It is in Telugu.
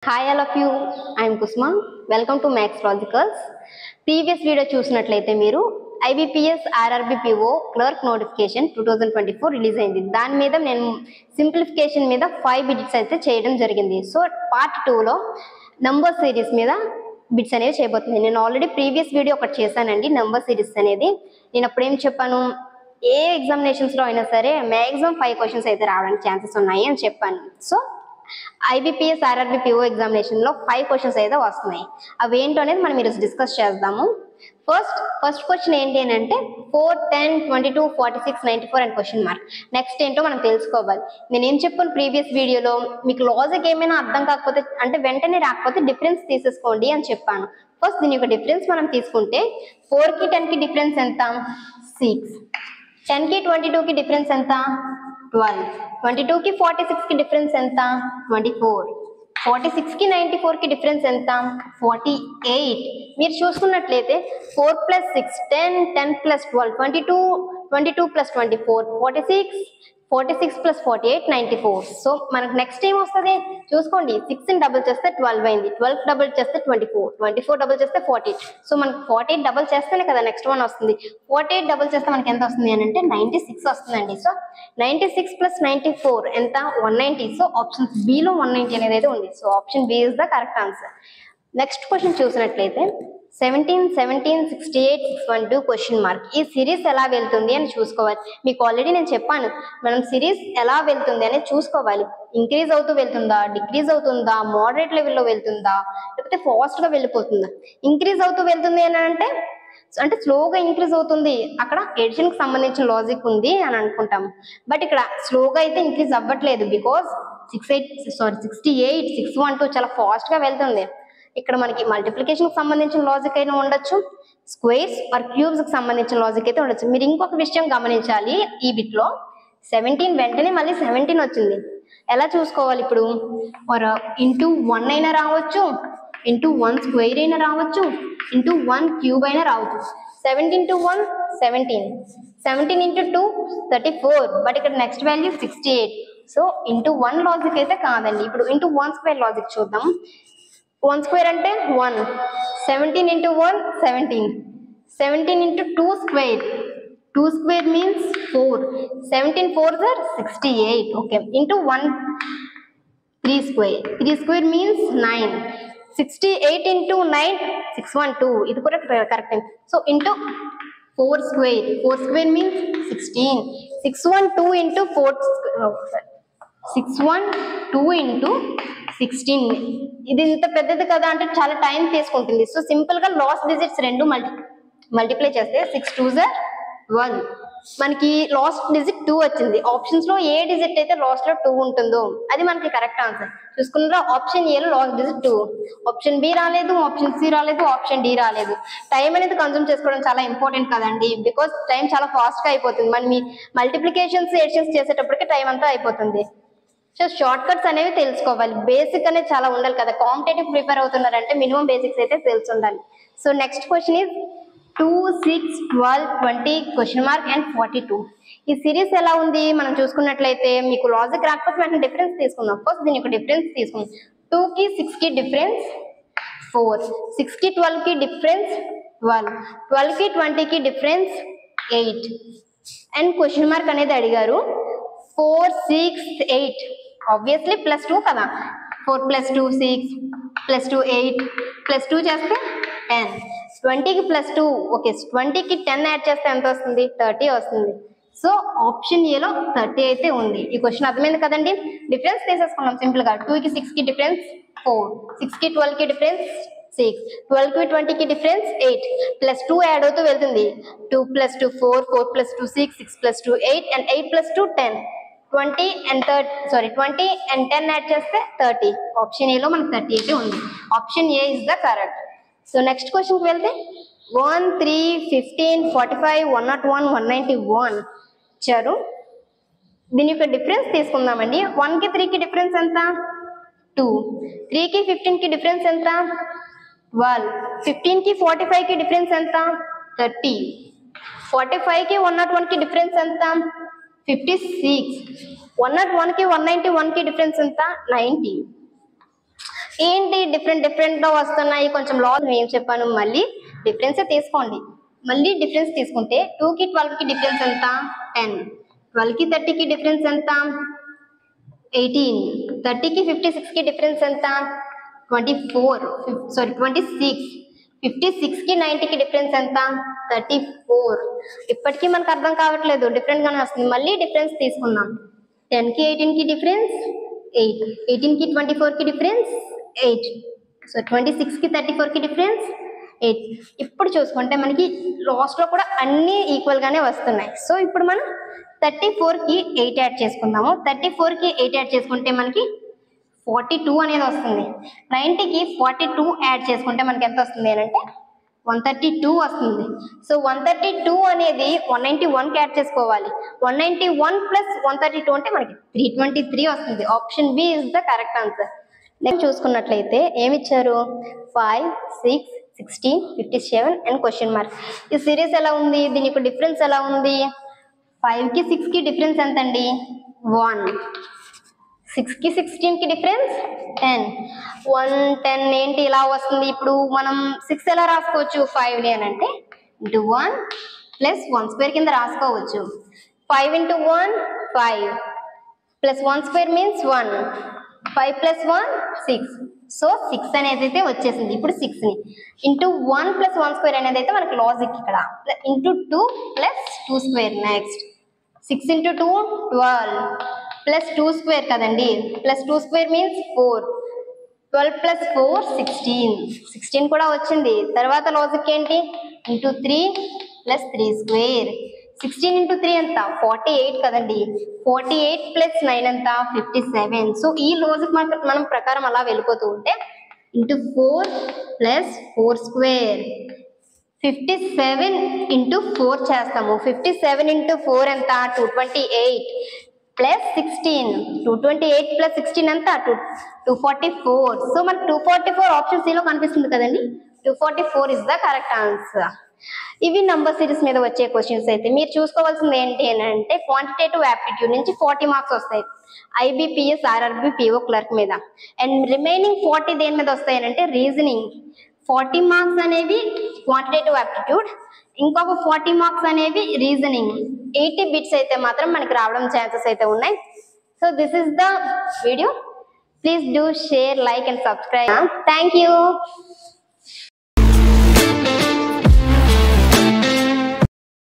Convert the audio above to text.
Hi all of you, I am Kusma. Welcome to Max Logicals. Previous video చూసినట్లయితే మీరు IBPS RRB PO clerk notification 2024 release అయింది. దాని మీద నేను సింప్లిఫికేషన్ మీద 5 బిట్స్ అయితే చేయడం జరిగింది. సో పార్ట్ 2లో నంబర్ సిరీస్ మీద బిట్స్ అనేవి చేయబోతున్నాను. నేను ఆల్రెడీ ప్రీవియస్ వీడియో ఒకటి చేశానండి. నంబర్ సిరీస్ అనేది నేను అప్పుడు ఏం చెప్పాను, ఏ ఎగ్జామినేషన్స్లో అయినా సరే మ్యాక్సిమం 5 క్వశ్చన్స్ అయితే రావడానికి ఛాన్సెస్ ఉన్నాయి అని చెప్పాను. సో IBPS RRB PO ఎగ్జామినేషన్లో 5 క్వశ్చన్స్ అయితే వస్తున్నాయి. అవి ఏంటో అనేది మనం ఈరోజు డిస్కస్ చేద్దాము. ఫస్ట్ క్వశ్చన్ ఏంటి అని అంటే 4, 10, 22, 46, 94 అండ్ క్వశ్చన్ మార్క్. నెక్స్ట్ ఏంటో మనం తెలుసుకోవాలి. నేను ఏం చెప్పాను ప్రీవియస్ వీడియోలో, మీకు లాజిక్ ఏమైనా అర్థం కాకపోతే అంటే వెంటనే రాకపోతే డిఫరెన్స్ తీసేసుకోండి అని చెప్పాను. ఫస్ట్ దీని యొక్క డిఫరెన్స్ మనం తీసుకుంటే 4కి 10కి డిఫరెన్స్ ఎంత? 6. 10కి 22కి డిఫరెన్స్ ఎంత? 12. 22కి 46కి డిఫరెన్స్ ఎంత? 24. 46కి 94కి డిఫరెన్స్ ఎంత? 48. మీరు చూసుకున్నట్లయితే 4 + 6 10, 10 + 12 22, 22 + 24 46, 46 + 48 94. సో మనకు నెక్స్ట్ ఏం వస్తుంది చూసుకోండి. 6ని డబుల్ చేస్తే 12 అయింది, 12 డబుల్ చేస్తే 24, 24 డబుల్ చేస్తే 48. సో మనకు 48 డబుల్ చేస్తేనే కదా నెక్స్ట్ వన్ వస్తుంది. 48 డబుల్ చేస్తే మనకి ఎంత వస్తుంది అని అంటే 96 వస్తుందండి. సో 96 + 94 ఎంత? 190. సో ఆప్షన్ బిలో 190 అనేది అయితే ఉంది. So option B is the correct answer. Next question చూసినట్లయితే 17, 17, 68, 612 క్వశ్చన్ మార్క్. ఈ సిరీస్ ఎలా వెళ్తుంది అని చూసుకోవాలి. మీకు ఆల్రెడీ నేను చెప్పాను, మనం సిరీస్ ఎలా వెళ్తుంది అనేది చూసుకోవాలి. ఇంక్రీజ్ అవుతూ వెళ్తుందా, డిక్రీజ్ అవుతుందా, మోడరేట్ లెవెల్లో వెళ్తుందా, లేకపోతే ఫాస్ట్గా వెళ్ళిపోతుందా? ఇంక్రీజ్ అవుతూ వెళ్తుంది అని అంటే స్లోగా ఇంక్రీజ్ అవుతుంది, అక్కడ ఎడిషన్కి సంబంధించిన లాజిక్ ఉంది అని అనుకుంటాము. బట్ ఇక్కడ స్లోగా అయితే ఇంక్రీజ్ అవ్వట్లేదు, బికాస్ 68, 612 చాలా ఫాస్ట్గా వెళ్తుంది. ఇక్కడ మనకి మల్టిప్లికేషన్కి సంబంధించిన లాజిక్ అయినా ఉండొచ్చు, స్క్వేర్స్ ఆర్ క్యూబ్స్కి సంబంధించిన లాజిక్ అయితే ఉండొచ్చు. మీరు ఇంకొక విషయం గమనించాలి, ఈ బిట్లో 17 వెంటనే మళ్ళీ 17 వచ్చింది. ఎలా చూసుకోవాలి ఇప్పుడు? ఇంటూ 1 అయినా రావచ్చు, ఇంటూ 1 స్క్వేర్ అయినా రావచ్చు, ఇంటూ 1 క్యూబ్ అయినా రావచ్చు. 17 × 1 17, 17 × 2 34, బట్ ఇక్కడ next value 68. So into 1 logic అయితే కాదండి. ఇప్పుడు ఇంటూ 1 స్క్వేర్ లాజిక్ చూద్దాం. 1 స్క్వేర్ అంటే 1, 17 × 1 17, 17 × 2 square, 2 square means 4, 17 4s are 68. Okay, into 1 3 square, 3 square means 9, 68 × 9 612. ఇది కూడా correct. So into 4 square, 4 square means 16, 612 × 4 612 × 16. ఇది ఇంత పెద్దది కదా అంటే చాలా టైం తీసుకుంటుంది. సో సింపుల్ గా లాస్ట్ డిజిట్స్ రెండు మల్టిప్లై చేస్తే 6 2s are 12. మనకి లాస్ట్ డిజిట్ 2 వచ్చింది. ఆప్షన్స్ లో ఏ డిజిట్ అయితే లాస్ట్ లో 2 ఉంటుందో అది మనకి కరెక్ట్ ఆన్సర్. చూసుకున్నారా, ఆప్షన్ ఏలో లాస్ట్ డిజిట్ 2, ఆప్షన్ బి రాలేదు, ఆప్షన్ సి రాలేదు, ఆప్షన్ డి రాలేదు. టైం అనేది కన్జ్యూమ్ చేసుకోవడం చాలా ఇంపార్టెంట్ కదండి, బికాస్ టైం చాలా ఫాస్ట్ గా అయిపోతుంది. మనం మల్టిప్లికేషన్స్ ఎడిషన్స్ చేసేటప్పటికి టైం అంతా అయిపోతుంది. సో షార్ట్ కట్స్ అనేవి తెలుసుకోవాలి. బేసిక్ అనేది చాలా ఉండాలి కదా. కాంపిటేటివ్ ప్రిపేర్ అవుతున్నారంటే మినిమం బేసిక్స్ అయితే తెలిసి ఉండాలి. So next question is 2, 6, 12, 20 question mark and 42. ఈ సిరీస్ ఎలా ఉంది మనం చూసుకున్నట్లయితే, మీకు లాజిక్ రాకపోతే వెంటనే డిఫరెన్స్ తీసుకుందాం. ఫస్ట్ దీని యొక్క డిఫరెన్స్ తీసుకుందాం. 2కి 6కి డిఫరెన్స్ 4, 6కి 12కి డిఫరెన్స్ 12, 12కి 20కి డిఫరెన్స్ 8 అండ్ క్వశ్చన్ మార్క్ అనేది అడిగారు. 4, 6, 8 ఆబ్వియస్లీ +2 కదా. 4 + 2 6, +2 8, +2 చేస్తే 10, 20కి +2. ఓకే, 20కి 10 యాడ్ చేస్తే ఎంత వస్తుంది? 30 వస్తుంది. సో ఆప్షన్ ఏలో 30 అయితే ఉంది. ఈ క్వశ్చన్ అర్థమైంది కదండి. డిఫరెన్స్ తీసేసుకున్నాం సింపుల్ గా. 2కి 6కి డిఫరెన్స్ 4, 6కి 12కి డిఫరెన్స్ 6, 12కి 20కి డిఫరెన్స్ 8, +2 యాడ్ అవుతూ వెళ్తుంది. 2 + 2 4, 4 + 2 6, 6 + 2 8 అండ్ 8 + 2 10, 20 and 10 యాడ్ చేస్తే 30. ఆప్షన్ ఏలో మనకు 30 అయితే ఉంది. Option A is the correct. So next క్వశ్చన్కి వెళ్తే 1, 3, 15, 45, 101, 191 ఇచ్చారు. దీని యొక్క డిఫరెన్స్ తీసుకుందామండి. 1కి 3కి డిఫరెన్స్ ఎంత? 2, 3కి 15కి డిఫరెన్స్ ఎంత? 12, 15కి 45కి డిఫరెన్స్ ఎంత? 30, 45కి 101కి డిఫరెన్స్ ఎంత? 56, 101కి 191కి డిఫరెన్స్ ఎంత? 90. ఏంటి డిఫరెంట్ గా వస్తున్నాయి, కొంచెం లాస్ ఏం చెప్పాను, మళ్ళీ డిఫరెన్స్ తీసుకోండి. మళ్ళీ డిఫరెన్స్ తీసుకుంటే 2 కి 12 కి డిఫరెన్స్ ఎంత 10, 12 కి 30 కి డిఫరెన్స్ ఎంత 18, 30 కి 56 కి డిఫరెన్స్ ఎంత 24, 26, 56 కి 90 కి డిఫరెన్స్ ఎంత 34. ఇప్పటికీ మనకు అర్థం కావట్లేదు, డిఫరెంట్ గానే వస్తుంది. మళ్ళీ డిఫరెన్స్ తీసుకుందాం. 10 కి 18 కి డిఫరెన్స్ 8, 18 కి 24 కి డిఫరెన్స్ 8, 26 కి 34 కి డిఫరెన్స్ 8. ఇప్పుడు చూసుకుంటే మనకి లాస్ట్ లో కూడా అన్ని ఈక్వల్ గానే వస్తున్నాయి. సో ఇప్పుడు మనం 34 కి 8 యాడ్ చేసుకుందాము. 34 కి 8 యాడ్ చేసుకుంటే మనకి 42 అనేది వస్తుంది. 90 కి 42 యాడ్ చేసుకుంటే మనకి ఎంత వస్తుంది అంటే 132 వస్తుంది. సో 132 అనేది 191 కి యాడ్ చేసుకోవాలి. 191 ప్లస్ 132 అంటే మనకి 323 వస్తుంది. Option B is the correct answer. Next చూసుకున్నట్లయితే ఏమిచ్చారు 5, 6, 16, 57 అండ్ క్వశ్చన్ మార్క్. ఈ సిరీస్ ఎలా ఉంది, దీనికి డిఫరెన్స్ ఎలా ఉంది? 5 కి 6 కి డిఫరెన్స్ ఎంత అండి 1, 6 కి 16 కి డిఫరెన్స్ 10, 110 ఏంటి ఇలా వస్తుంది. ఇప్పుడు మనం 6 ఎలా రాసుకోవచ్చు 5 ని అని అంటే ఇంటూ 1 ప్లస్ 1 స్క్వేర్ కింద రాసుకోవచ్చు. 5 into 1 5 plus 1 square means 1, 5 plus 1 6. So 6 అనేది అయితే వచ్చేసింది. ఇప్పుడు 6 ని ఇంటూ 1 ప్లస్ 1 స్క్వేర్ అనేది అయితే మనకి లాజిక్ ఇక్కడ into 2 plus 2 square. Next 6 into 2 12 plus 2 square కదండి, ప్లస్ 2 స్క్వేర్ మీన్స్ 4, 12 ప్లస్ 4 16, 16 కూడా వచ్చింది. తర్వాత లాజిక్ ఏంటి ఇంటూ 3 ప్లస్ 3 స్క్వేర్. 16 ఇంటూ 3 ఎంత 48 కదండి, 48 ప్లస్ 9 ఎంత 57. సో ఈ లాజిక్ మనం ప్రకారం అలా వెళ్ళిపోతూ ఉంటే ఇంటూ 4 ప్లస్ 4 స్క్వేర్ 57 ఇంటూ 4 చేస్తాము. 57 ఇంటూ 4 ఎంత 228 ప్లస్ 16, 228 ప్లస్ 16 ఎంత 244. సో మనకు 244 ఆప్షన్ సి లో కనిపిస్తుంది కదండి. 244 ఇస్ ద కరెక్ట్ ఆన్సర్. ఇవి నంబర్ సిరీస్ మీద వచ్చే క్వశ్చన్స్. అయితే మీరు చూసుకోవాల్సింది ఏంటి అని అంటే క్వాంటిటేటివ్ యాప్టిట్యూడ్ నుంచి 40 మార్క్స్ వస్తాయి IBPS RRB PO క్లర్క్ మీద. అండ్ రిమైనింగ్ 40 దేని మీద వస్తాయి అంటే రీజనింగ్. 40 మార్క్స్ అనేవి క్వాంటిటేటివ్ యాప్టిట్యూడ్, ఇంకొక 40 మార్క్స్ అనేవి రీజనింగ్. 80 బిట్స్ అయితే మాత్రం మనకి రావడం ఛాన్సెస్ అయితే ఉన్నాయి. So this is the video. Please do share, like and subscribe. Thank you.